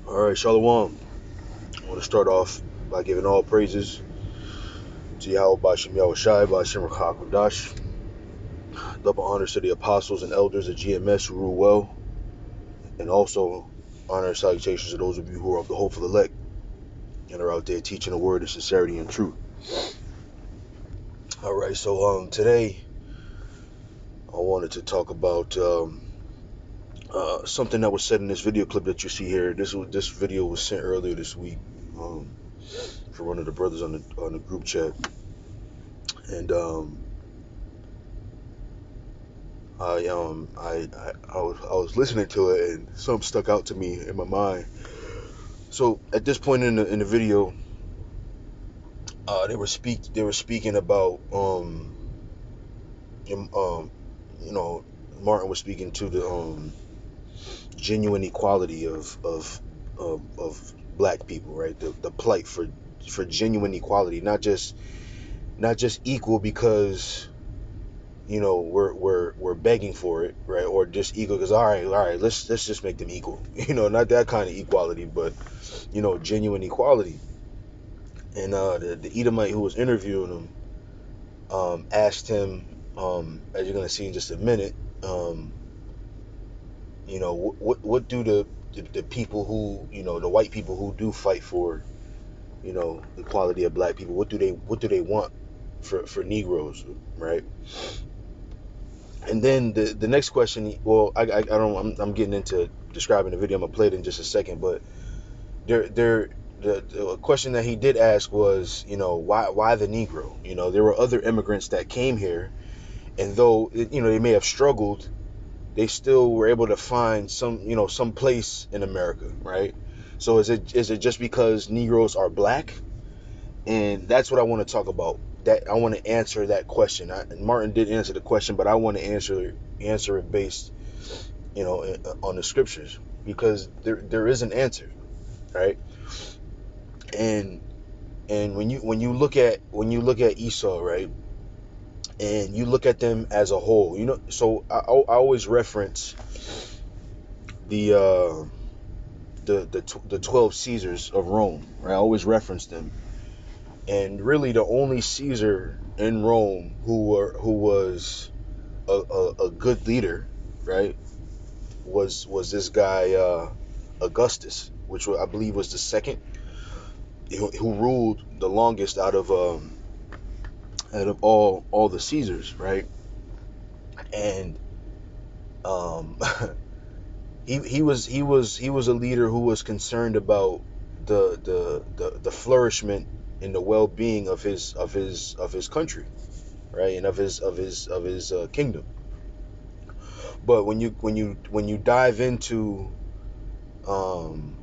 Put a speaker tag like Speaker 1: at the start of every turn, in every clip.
Speaker 1: All right, Shalom. I want to start off by giving all praises to Yahweh Bashim Yahweh Shai Bashim Rakakwadash. Double honors to the apostles and elders of GMS who rule well, and also honor and salutations to those of you who are of the hopeful elect and are out there teaching the word of sincerity and truth. All right, so today I wanted to talk about something that was said in this video clip that you see here. This video was sent earlier this week for one of the brothers on the group chat, and I was listening to it and something stuck out to me in my mind. So at this point in the video, they were speaking about um, um you know Martin was speaking to the genuine equality of black people, right? The plight for genuine equality, not just equal because we're begging for it, right? Or just equal because all right, let's just make them equal. Not that kind of equality, but genuine equality. And the Edomite who was interviewing him asked him, as you're gonna see in just a minute, what do the people who the white people who do fight for the equality of black people, what do they want for Negroes, right? And then the next question, well, I don't, I'm getting into describing the video. I'm gonna play it in just a second, but the question that he did ask was, why the Negro? There were other immigrants that came here, and though they may have struggled, they still were able to find some place in America, right? So is it just because Negroes are black? And that's what I want to talk about. That I want to answer that question. Martin did answer the question, but I want to answer it based, on the scriptures, because there is an answer, right? And when you look at Esau, right, and you look at them as a whole, so I always reference the the 12 Caesars of Rome, right? I always reference them, and really the only Caesar in Rome who was a good leader, right, was this guy Augustus, which I believe was the second, who ruled the longest out of all the Caesars, right? And um, he was a leader who was concerned about the flourishment and the well-being of his country, right, and of his kingdom. But when you dive into um,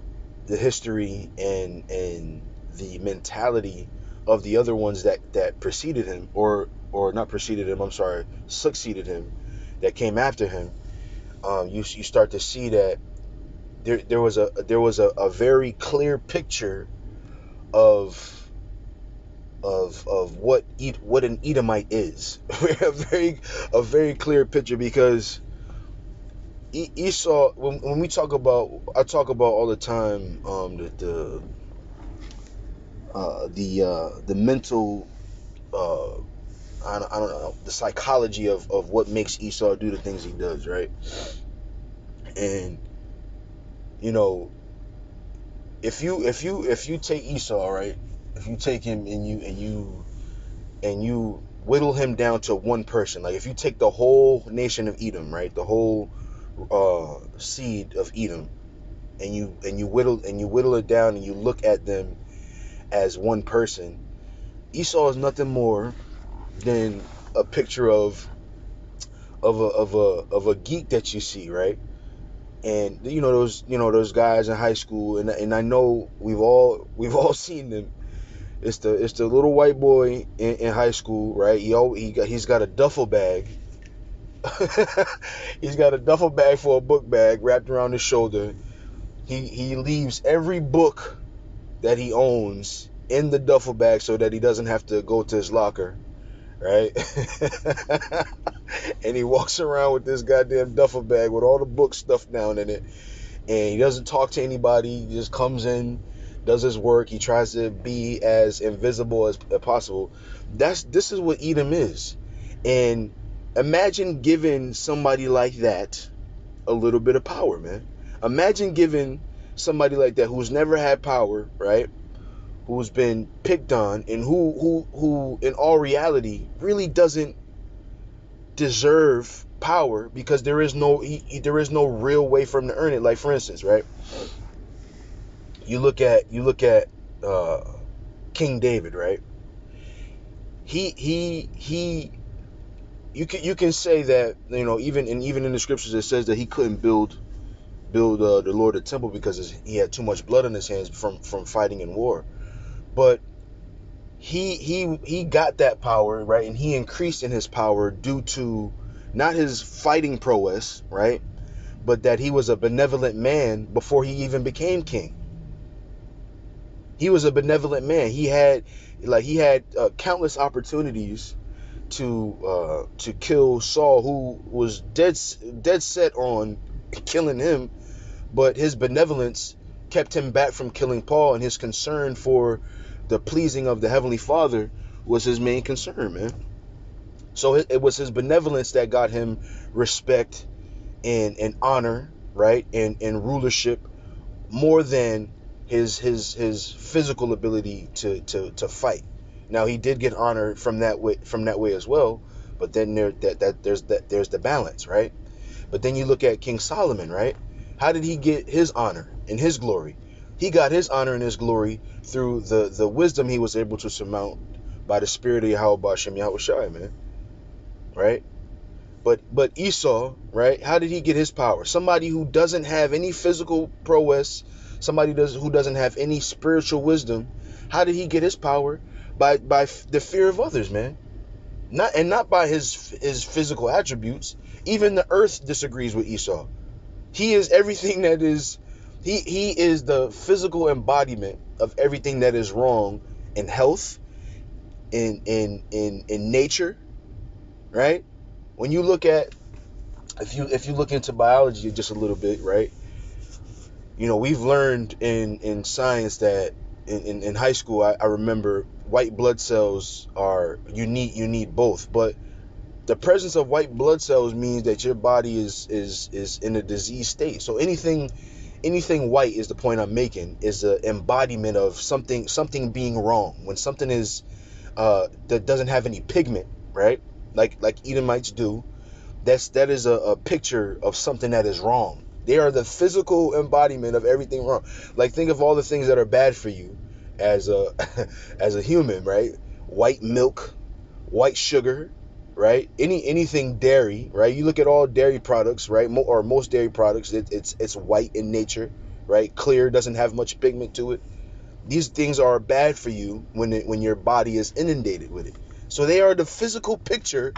Speaker 1: the history and the mentality of the other ones that preceded him, or not preceded him, I'm sorry, succeeded him, that came after him, you start to see that there was a very clear picture of what an Edomite is. a very clear picture, because Esau, when we talk about, I talk about all the time, the mental, uh I don't know, the psychology of what makes Esau do the things he does, right? And you know if you take Esau, right, if you take him and you whittle him down to one person, like if you take the whole nation of Edom, right, the whole seed of Edom, and you whittle it down, and you look at them as one person, Esau is nothing more than a picture of a geek that you see, right? And those guys in high school, and I know we've all seen them. It's the little white boy in high school, right? He's got a duffel bag. He's got a duffel bag for a book bag wrapped around his shoulder. He leaves every book that he owns in the duffel bag so that he doesn't have to go to his locker, right? And he walks around with this goddamn duffel bag with all the books stuffed down in it, and he doesn't talk to anybody. He just comes in, does his work. He tries to be as invisible as possible. This is what Edom is. And imagine giving somebody like that a little bit of power, man. Imagine giving somebody like that who's never had power, right? Who's been picked on, and who in all reality really doesn't deserve power, because there is no real way for him to earn it. Like, for instance, right? You look at uh, King David, right? He you can say that, even in the scriptures it says that he couldn't build the Lord a temple because he had too much blood on his hands from fighting in war. But he got that power, right? And he increased in his power due to not his fighting prowess, right? But that he was a benevolent man before he even became king. He was a benevolent man. He had countless opportunities to kill Saul, who was dead set on killing him, but his benevolence kept him back from killing Paul, and his concern for the pleasing of the Heavenly Father was his main concern, man. So it was his benevolence that got him respect and honor, right, and rulership, more than his physical ability to fight. Now, he did get honor from that way as well, but then there's the balance, right? But then you look at King Solomon, right? How did he get his honor and his glory? He got his honor and his glory through the wisdom he was able to surmount by the spirit of Yahweh Bashem Yahushai, man. Right? But Esau, right? How did he get his power? Somebody who doesn't have any physical prowess, who doesn't have any spiritual wisdom. How did he get his power? By the fear of others, man. Not by his physical attributes. Even the earth disagrees with Esau. He is everything that is. He is the physical embodiment of everything that is wrong in health, in nature, right? When you look at if you look into biology just a little bit, right? We've learned in science that in high school, I remember white blood cells are you need both, but the presence of white blood cells means that your body is in a disease state. So anything white, is the point I'm making, is an embodiment of something being wrong. When something is that doesn't have any pigment, right? Like Edomites do, that is a picture of something that is wrong. They are the physical embodiment of everything wrong. Like, think of all the things that are bad for you as a as a human, right? White milk, white sugar, right? Anything dairy, right? You look at all dairy products, right? Or most dairy products, it's white in nature, right? Clear, doesn't have much pigment to it. These things are bad for you when your body is inundated with it. So they are the physical picture,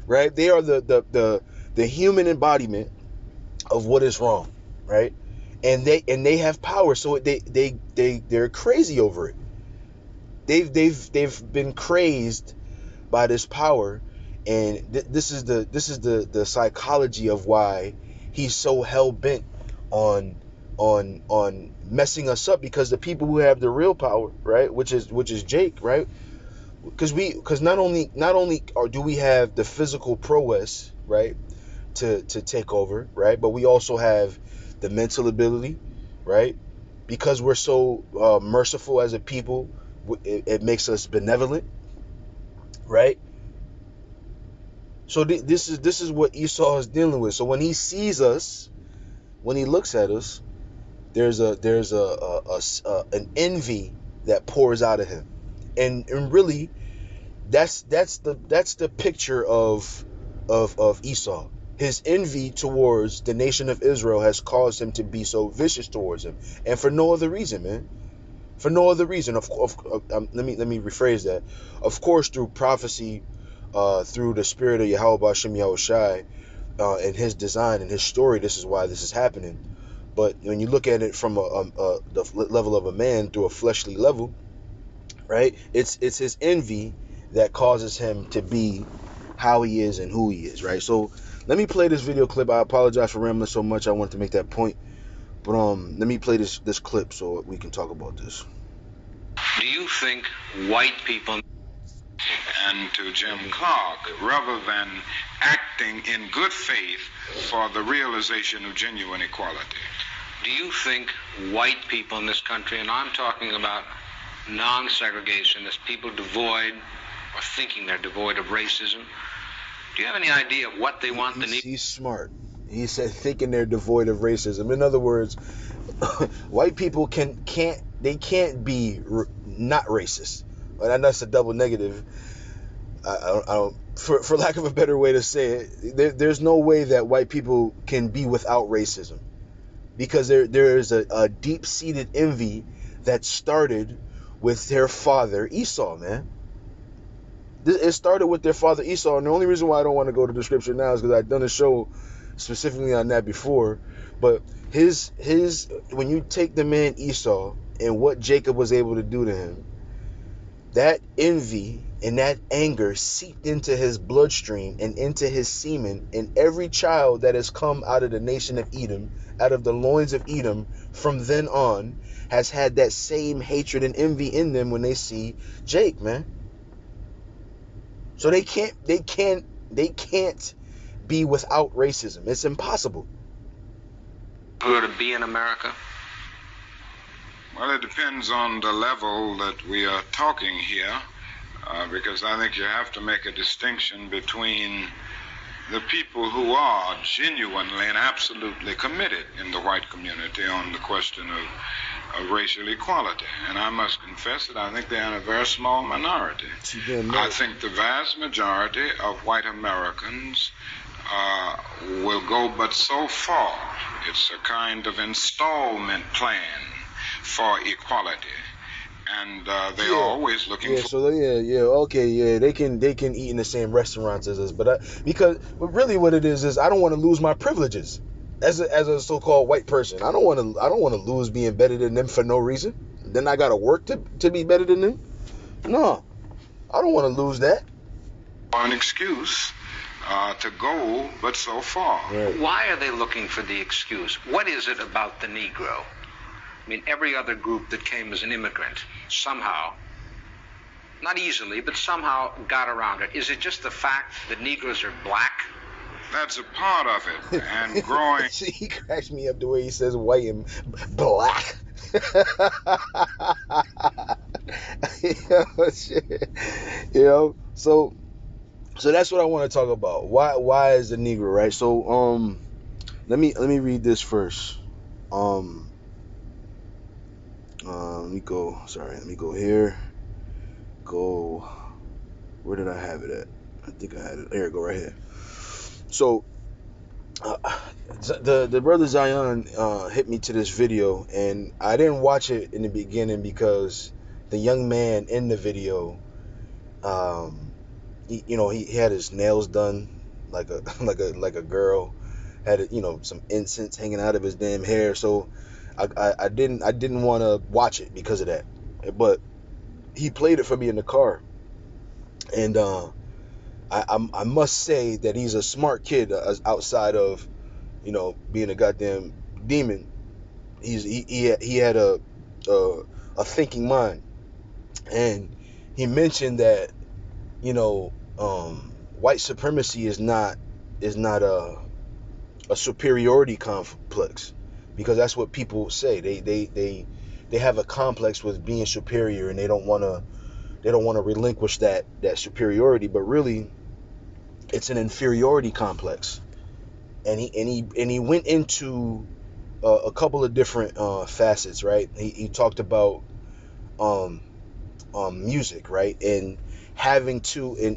Speaker 1: right? They are the human embodiment of what is wrong, right? And they have power, so they're crazy over it. They've been crazed by this power, and this is the psychology of why he's so hell bent on messing us up, because the people who have the real power, right, which is Jake, right? Because not only do we have the physical prowess, right, to take over, right, but we also have the mental ability, right? Because we're so merciful as a people, it makes us benevolent, right? So this is what Esau is dealing with. So when he sees us, when he looks at us, there's an envy that pours out of him, and really that's the picture of Esau. His envy towards the nation of Israel has caused him to be so vicious towards him, and for no other reason, man. For no other reason. Let me rephrase that. Of course, through prophecy, through the spirit of Yahweh Bashem Yahushai, and his design and his story, this is why this is happening. But when you look at it from the level of a man, through a fleshly level, right? It's his envy that causes him to be how he is and who he is, right? So let me play this video clip. I apologize for rambling so much. I wanted to make that point. But let me play this clip so we can talk about this.
Speaker 2: Do you think white people and to Jim Clark, rather than acting in good faith for the realization of genuine equality? Do you think white people in this country, and I'm talking about non-segregationists, people devoid or thinking they're devoid of racism, do you have any idea what they want?
Speaker 1: He's smart. He said thinking they're devoid of racism. In other words, white people can't be not racist. And that's a double negative. I don't, for lack of a better way to say it, there's no way that white people can be without racism, because there is a deep-seated envy that started with their father Esau, man. It started with their father Esau, and the only reason why I don't want to go to the scripture now is because I've done a show specifically on that before. But his when you take the man Esau and what Jacob was able to do to him, that envy and that anger seeped into his bloodstream and into his semen, and every child that has come out of the nation of Edom, out of the loins of Edom, from then on, has had that same hatred and envy in them when they see Jake, man. So they can't be without racism. It's impossible.
Speaker 2: Who to be in America? Well, it depends on the level that we are talking here, because I think you have to make a distinction between the people who are genuinely and absolutely committed in the white community on the question of racial equality. And I must confess that I think they're in a very small minority. I think the vast majority of white Americans will go but so far. It's a kind of installment plan for equality. And they are always looking for.
Speaker 1: So okay, they can eat in the same restaurants as us, but really what it is I don't want to lose my privileges as a so-called white person. I don't want to lose being better than them for no reason. Then I gotta work to be better than them. No, I don't want to lose that.
Speaker 2: An excuse to go but so far.
Speaker 1: Right.
Speaker 2: Why are they looking for the excuse? What is it about the Negro? I mean, every other group that came as an immigrant somehow, not easily, but somehow got around it. Is it just the fact that Negroes are black? That's a part of it. And growing.
Speaker 1: See, he cracks me up the way he says white and black. Shit. So that's what I want to talk about. Why is the Negro, right? So let me read this first. Let me go. Sorry, let me go here. Go. Where did I have it at? I think I had it. There, go right here. So, the brother Zion hit me to this video, and I didn't watch it in the beginning because the young man in the video, he had his nails done like a like a girl, had some incense hanging out of his damn hair. So I didn't want to watch it because of that, but he played it for me in the car, and I must say that he's a smart kid, outside of being a goddamn demon. He had a thinking mind, and he mentioned that white supremacy is not a superiority complex, because that's what people say. They have a complex with being superior, and they don't want to relinquish that superiority, but really it's an inferiority complex. And he went into a couple of different facets, right? He talked about um music, right? And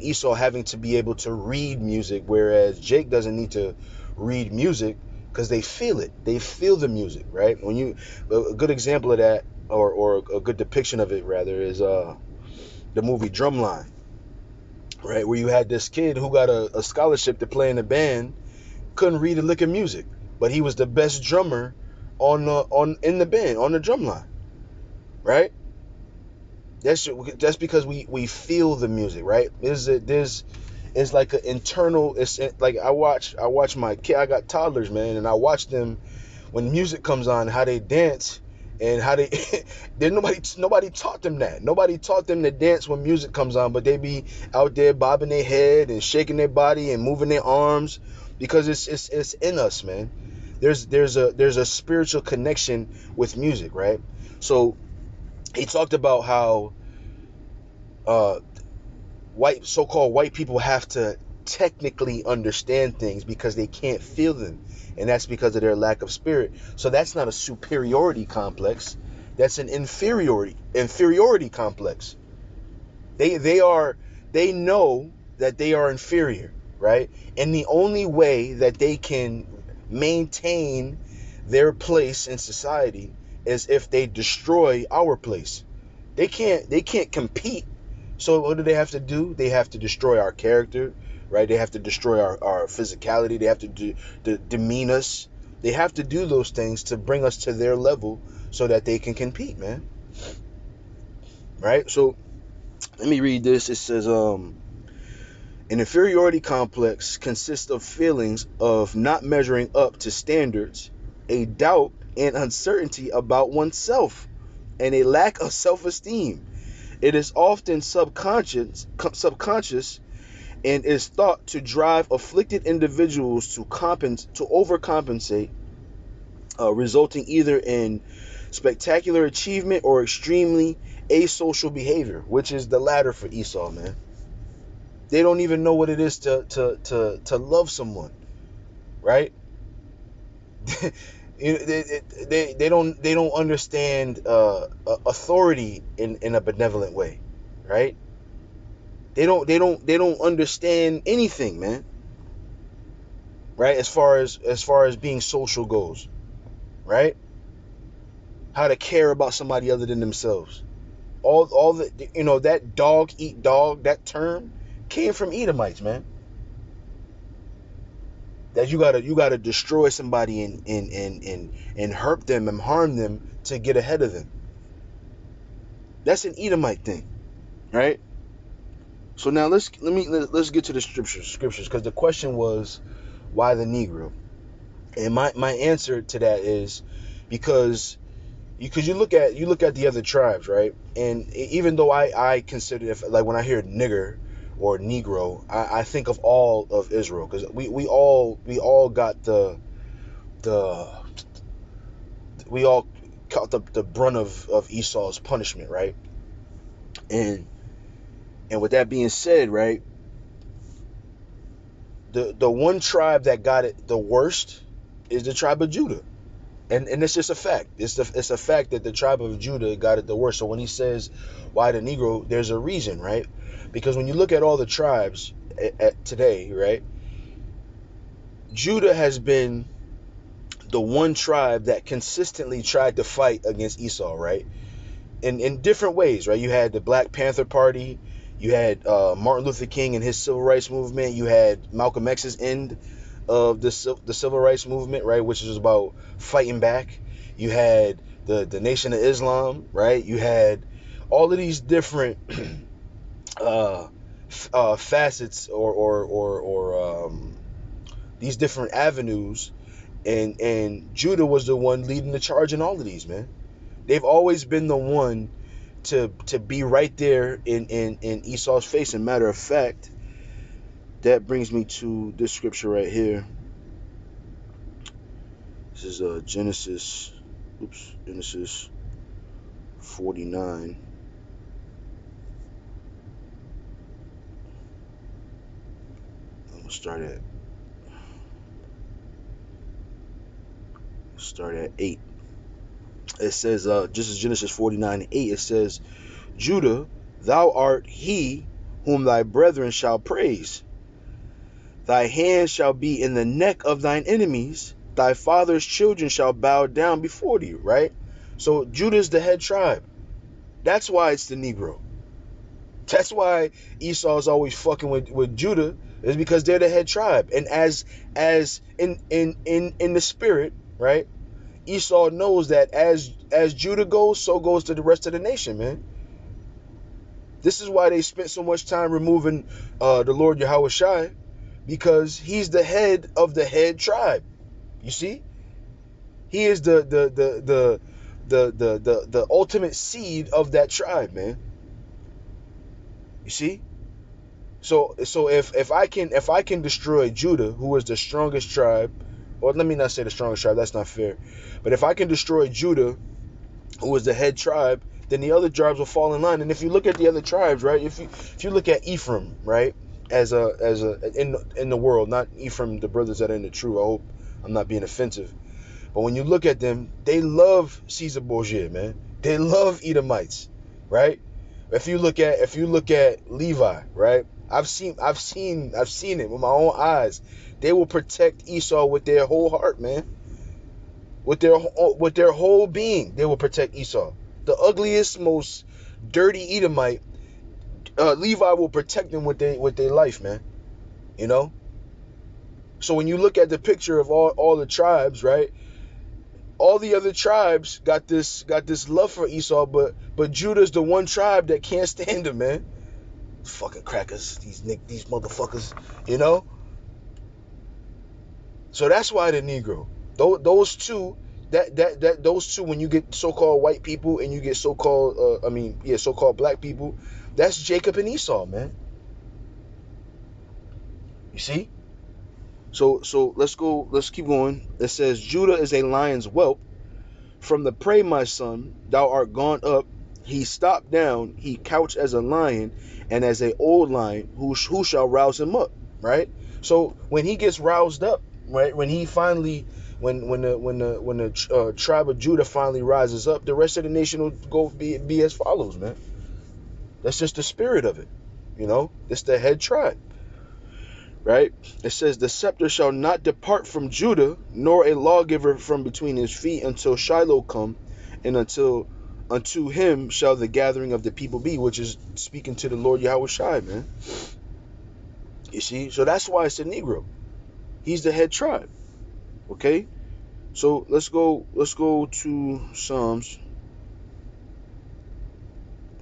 Speaker 1: Esau having to be able to read music, whereas Jake doesn't need to read music because they feel it. They feel the music, right? A good example of that, or a good depiction of it rather, is the movie Drumline, right? Where you had this kid who got a scholarship to play in a band, couldn't read a lick of music, but he was the best drummer in the band, on the drum line, right? That's because we feel the music, right? It's like an internal. It's like I watch my kid. I got toddlers, man, and I watch them when music comes on, how they dance and how they then nobody taught them that. Nobody taught them to dance when music comes on, but they be out there bobbing their head and shaking their body and moving their arms because it's in us, man. There's a spiritual connection with music, right? So he talked about how uh so-called white people have to technically understand things because they can't feel them, and that's because of their lack of spirit. So that's not a superiority complex, that's an inferiority complex. They know that they are inferior, right? And the only way that they can maintain their place in society is if they destroy our place. They can't compete. So what do they have to do? They have to destroy our character, right? They have to destroy our physicality. They have to demean us. They have to do those things to bring us to their level so that they can compete, man. Right? So let me read this. It says, an inferiority complex consists of feelings of not measuring up to standards, a doubt and uncertainty about oneself, and a lack of self-esteem. It is often subconscious and is thought to drive afflicted individuals to overcompensate, resulting either in spectacular achievement or extremely asocial behavior, which is the latter for Esau, man. They don't even know what it is to love someone, right? They don't understand authority in a benevolent way, right? They don't understand anything, man. Right? As far as being social goes, right? How to care about somebody other than themselves. All the that dog eat dog, that term came from Edomites, man. That you gotta destroy somebody and hurt them and harm them to get ahead of them. That's an Edomite thing, right? So now let's get to the scriptures because the question was why the Negro, and my answer to that is because you look at the other tribes, right? And even though I consider, if like when I hear nigger or negro, I think of all of Israel because we all got the we all caught the brunt of Esau's punishment, right? And with that being said, right, the one tribe that got it the worst is the tribe of Judah. And it's just a fact. It's a fact that the tribe of Judah got it the worst. So when he says why the Negro, there's a reason, right? Because when you look at all the tribes at today, right, Judah has been the one tribe that consistently tried to fight against Esau, right? In different ways, right? You had the Black Panther Party, you had Martin Luther King and his civil rights movement, you had Malcolm X's end of the civil rights movement, right, which is about fighting back. You had the Nation of Islam, right? You had all of these different uh, facets or these different avenues, and Judah was the one leading the charge in all of these, man. They've always been the one to be right there in Esau's face. And matter of fact, that brings me to this scripture right here. This is Genesis 49. I'm gonna start at 8. It says, just as Genesis 49:8, it says, Judah, thou art he whom thy brethren shall praise. Thy hand shall be in the neck of thine enemies. Thy father's children shall bow down before thee, right? So Judah's the head tribe. That's why it's the Negro. That's why Esau's always fucking with Judah, is because they're the head tribe. And as in the spirit, right? Esau knows that as Judah goes, so goes to the rest of the nation, man. This is why they spent so much time removing the Lord Yahweh Shai, because he's the head of the head tribe. You see? He is the ultimate seed of that tribe, man. You see? So if I can destroy Judah, who is the strongest tribe, or let me not say the strongest tribe, that's not fair. But if I can destroy Judah, who is the head tribe, then the other tribes will fall in line. And if you look at the other tribes, right? If you look at Ephraim, right, as a in the world, not Ephraim, the brothers that are in the true. I hope I'm not being offensive. But when you look at them, they love Caesar Borgia, man. They love Edomites, right? If you look at Levi, right? I've seen it with my own eyes. They will protect Esau with their whole heart, man. With their whole being, they will protect Esau. The ugliest, most dirty Edomite, Levi will protect them with their life, man. You know. So when you look at the picture of all the tribes, right? All the other tribes got this love for Esau, but Judah's the one tribe that can't stand him, man. Fucking crackers, these motherfuckers, you know. So that's why the Negro, those two, those two, when you get so-called white people and you get so-called, so-called black people, that's Jacob and Esau, man. You see. So let's keep going. It says Judah is a lion's whelp. From the prey, my son, thou art gone up. He stopped down, he couched as a lion, and as a old lion, who shall rouse him up, right? So when he gets roused up, right, when he finally, when the tribe of Judah finally rises up, the rest of the nation will go be as follows, man. That's just the spirit of it, you know. It's the head tribe, right? It says the scepter shall not depart from Judah, nor a lawgiver from between his feet until Shiloh come, and unto him shall the gathering of the people be, which is speaking to the Lord Yahweh Shai, man. You see, so that's why it's a Negro. He's the head tribe. Okay, so let's go to Psalms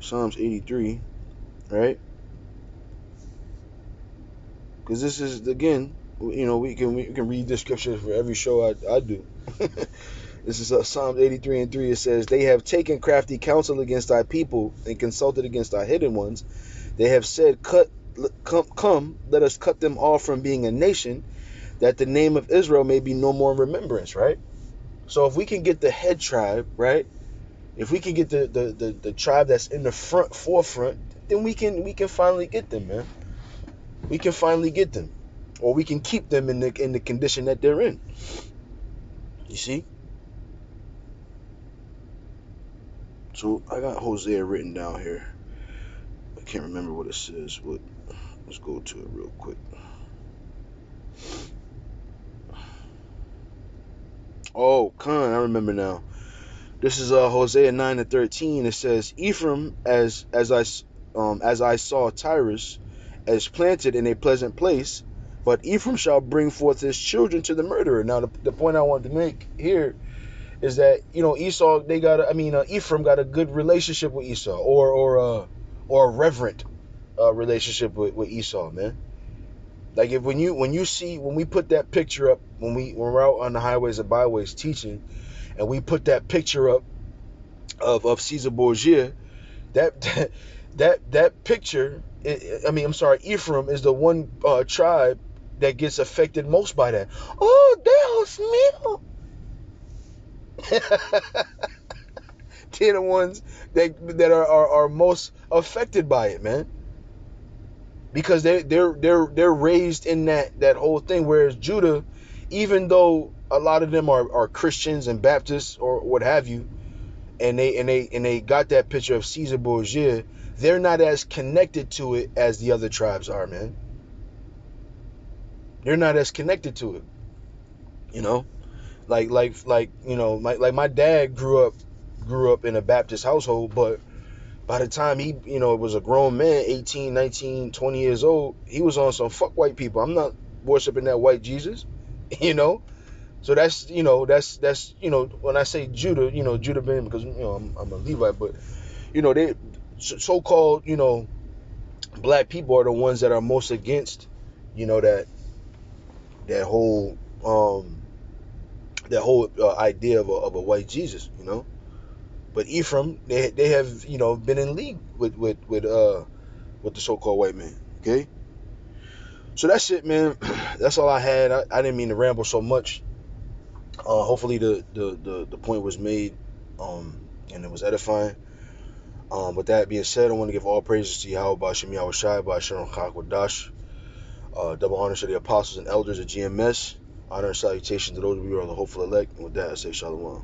Speaker 1: 83, right? Because this is, again, you know, we can read this scripture for every show I do. This is Psalms 83 and 3. It says, they have taken crafty counsel against thy people and consulted against thy hidden ones. They have said, come, let us cut them off from being a nation, that the name of Israel may be no more in remembrance, right? So if we can get the head tribe, right? If we can get the tribe that's in the forefront, then we can finally get them, man. We can finally get them. Or we can keep them in the condition that they're in. You see? So I got Hosea written down here. I can't remember what it says. Let's go to it real quick. Oh, Khan, I remember now. This is Hosea 9:13. It says, Ephraim, as I saw Tyrus, as planted in a pleasant place, but Ephraim shall bring forth his children to the murderer. Now, the point I wanted to make here is that, you know, Ephraim got a good relationship with Esau, or a reverent relationship with Esau, man. Like, if when we put that picture up, when we're out on the highways and byways teaching, and we put that picture up of Caesar Borgia, that that picture, I'm sorry, Ephraim is the one tribe that gets affected most by that. Oh, Dios mío. They're the ones that are most affected by it, man, because they're raised in that whole thing. Whereas Judah, even though a lot of them are Christians and Baptists or what have you, and they got that picture of Caesar Borgia, they're not as connected to it as the other tribes are, man. They're not as connected to it, you know. Like you know, like my dad grew up in a Baptist household, but by the time he, was a grown man, 18, 19, 20 years old, he was on some fuck white people. I'm not worshiping that white Jesus, you know. So that's when I say Judah, Judah being, because I'm a Levite, but they so-called black people are the ones that are most against that whole that whole idea of a white Jesus, you know. But Ephraim, they have, you know, been in league with the so-called white man. Okay, so that's it, man. That's all I had. I didn't mean to ramble so much. Hopefully the point was made, and it was edifying. With that being said, I want to give all praises to Yahweh Bashim Yahweh Shai Bashim Chak. Double honors to the apostles and elders of GMS. Honor and salutation to those of you who are the hopeful elect. And with that, I say shalom.